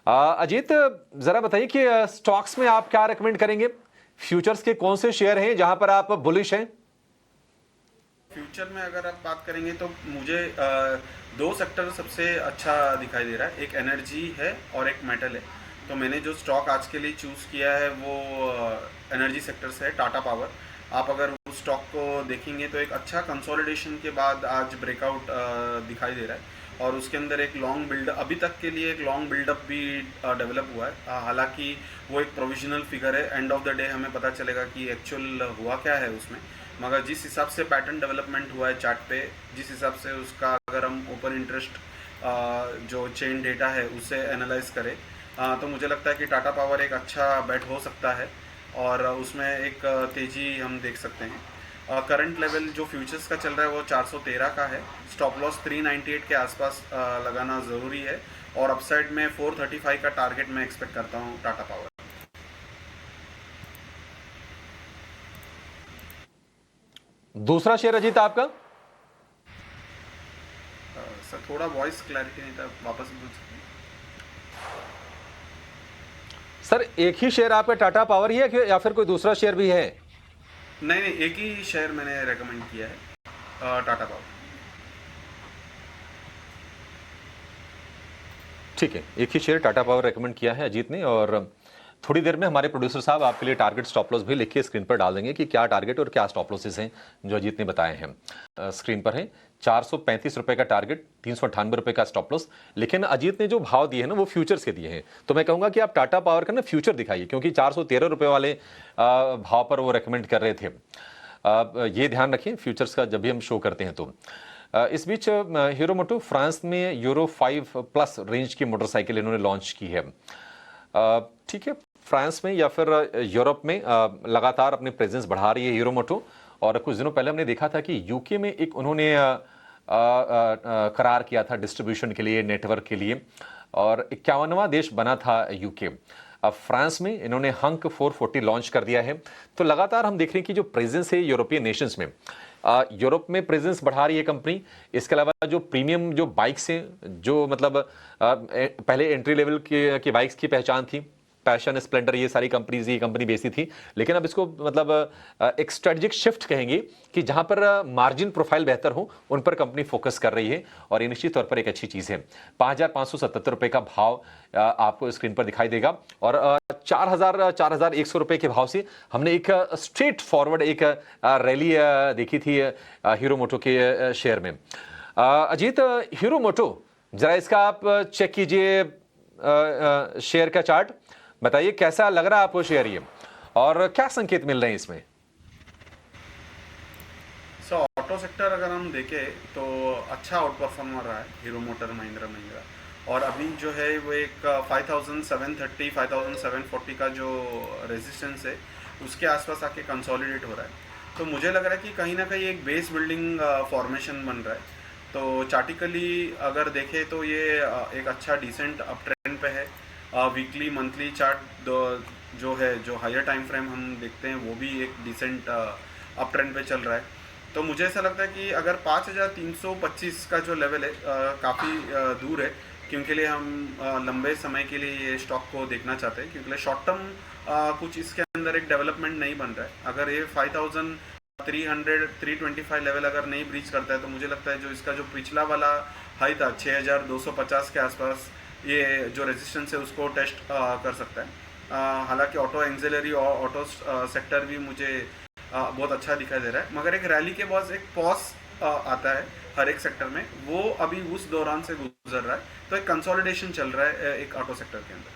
अजीत, जरा बताइए कि स्टॉक्स में आप क्या रेकमेंड करेंगे? फ्यूचर्स के कौन से शेयर हैं जहां पर आप बुलिश हैं? फ्यूचर में अगर आप बात करेंगे तो मुझे दो सेक्टर सबसे अच्छा दिखाई दे रहा है। एक एनर्जी है और एक मेटल है। तो मैंने जो स्टॉक आज के लिए चूज़ किया है वो एनर्जी सेक्टर से है, टाटा पावर। आप अगर उस स्टॉक को देखेंगे तो एक अच्छा कंसोलिडेशन के बाद आज ब्रेकआउट दिखाई दे रहा है और उसके अंदर एक लॉन्ग बिल्ड अभी तक के लिए एक लॉन्ग बिल्डअप भी डेवलप हुआ है। हालांकि वो एक प्रोविजनल फिगर है, एंड ऑफ द डे हमें पता चलेगा कि एक्चुअल हुआ क्या है उसमें। मगर जिस हिसाब से पैटर्न डेवलपमेंट हुआ है चार्ट पे, जिस हिसाब से उसका अगर हम ओपन इंटरेस्ट जो चेन डेटा है उसे एनालाइज करें तो मुझे लगता है कि टाटा पावर एक अच्छा बेट हो सकता है और उसमें एक तेज़ी हम देख सकते हैं। करंट लेवल जो फ्यूचर्स का चल रहा है वो 413 का है। स्टॉप लॉस 398 के आसपास लगाना ज़रूरी है और अपसाइड में 435 का टारगेट मैं एक्सपेक्ट करता हूँ टाटा पावर। दूसरा शेयर अजीत आपका? सर थोड़ा वॉइस क्लैरिटी नहीं था, वापस बोल सकते हैं? सर, एक ही शेयर आपका टाटा पावर ही है या फिर कोई दूसरा शेयर भी है? नहीं नहीं, एक ही शेयर मैंने रेकमेंड किया है, टाटा पावर। ठीक है, एक ही शेयर टाटा पावर रेकमेंड किया है अजीत ने, और थोड़ी देर में हमारे प्रोड्यूसर साहब आपके लिए टारगेट स्टॉप लॉस भी लिख के स्क्रीन पर डाल देंगे कि क्या टारगेट और क्या स्टॉप लॉसेस हैं जो अजीत ने बताए हैं। स्क्रीन पर है 435 रुपए का टारगेट, 398 रुपए का स्टॉप लॉस। लेकिन अजीत ने जो भाव दिए हैं ना वो फ्यूचर्स के दिए हैं, तो मैं कहूंगा कि आप टाटा पावर का ना फ्यूचर दिखाइए, क्योंकि 413 रुपए वाले भाव पर वो रेकमेंड कर रहे थे। ये ध्यान रखें फ्यूचर्स का जब भी हम शो करते हैं तो। इस बीच हीरो मोटो फ्रांस में यूरो 5 प्लस रेंज की मोटरसाइकिल इन्होंने लॉन्च की है। ठीक है, फ्रांस में या फिर यूरोप में लगातार अपने प्रेजेंस बढ़ा रही है हीरो मोटो, और कुछ दिनों पहले हमने देखा था कि यूके में एक उन्होंने करार किया था डिस्ट्रीब्यूशन के लिए, नेटवर्क के लिए, और 51वां देश बना था यूके। अब फ्रांस में इन्होंने हंक 440 लॉन्च कर दिया है। तो लगातार हम देख रहे हैं कि जो प्रेजेंस है यूरोपियन नेशंस में, यूरोप में प्रेजेंस बढ़ा रही है कंपनी। इसके अलावा जो प्रीमियम जो बाइक्स हैं, जो मतलब पहले एंट्री लेवल की बाइक्स की पहचान थी, पैशन, स्प्लेंडर, ये सारी कंपनीज ये कंपनी बेचती थी, लेकिन अब इसको मतलब एक स्ट्रेटेजिक शिफ्ट कहेंगे कि जहां पर मार्जिन प्रोफाइल बेहतर हो उन पर कंपनी फोकस कर रही है, और ये निश्चित तौर पर एक अच्छी चीज है। 5,577 रुपए का भाव आपको स्क्रीन पर दिखाई देगा, और 4,100 रुपए के भाव से हमने एक स्ट्रेट फॉरवर्ड एक रैली देखी थी हीरो मोटो के शेयर में। अजीत, हीरो मोटो, जरा इसका आप चेक कीजिए शेयर का चार्ट, बताइए कैसा लग रहा है आपको शेयर ये, और क्या संकेत मिल रहे हैं इसमें? सो ऑटो सेक्टर अगर हम देखें तो अच्छा आउट परफॉर्मर रहा है हीरो मोटर महिंद्रा महिंद्रा, और अभी जो है वो एक 5730 5740 का जो रेजिस्टेंस है उसके आसपास आके कंसोलिडेट हो रहा है। तो मुझे लग रहा है कि कहीं ना कहीं एक बेस बिल्डिंग फॉर्मेशन बन रहा है। तो चार्टिकली अगर देखें तो ये एक अच्छा डिसेंट अप ट्रेंड पे है। वीकली मंथली चार्ट जो है, जो हायर टाइम फ्रेम हम देखते हैं वो भी एक डिसेंट अप ट्रेंड पे चल रहा है। तो मुझे ऐसा लगता है कि अगर 5,325 का जो लेवल है काफ़ी दूर है, क्योंकि लिए हम लंबे समय के लिए ये स्टॉक को देखना चाहते हैं, क्योंकि शॉर्ट टर्म कुछ इसके अंदर एक डेवलपमेंट नहीं बन रहा है। अगर ये 5,325 लेवल अगर नहीं ब्रीच करता है तो मुझे लगता है जो इसका जो पिछला वाला हाई था 6,250 के आसपास, ये जो रेजिस्टेंस है उसको टेस्ट कर सकता है। हालांकि ऑटो एक्सिलरी और ऑटो सेक्टर भी मुझे बहुत अच्छा दिखाई दे रहा है, मगर एक रैली के बाद एक पॉज आता है हर एक सेक्टर में, वो अभी उस दौरान से गुजर रहा है। तो एक कंसोलिडेशन चल रहा है एक ऑटो सेक्टर के अंदर।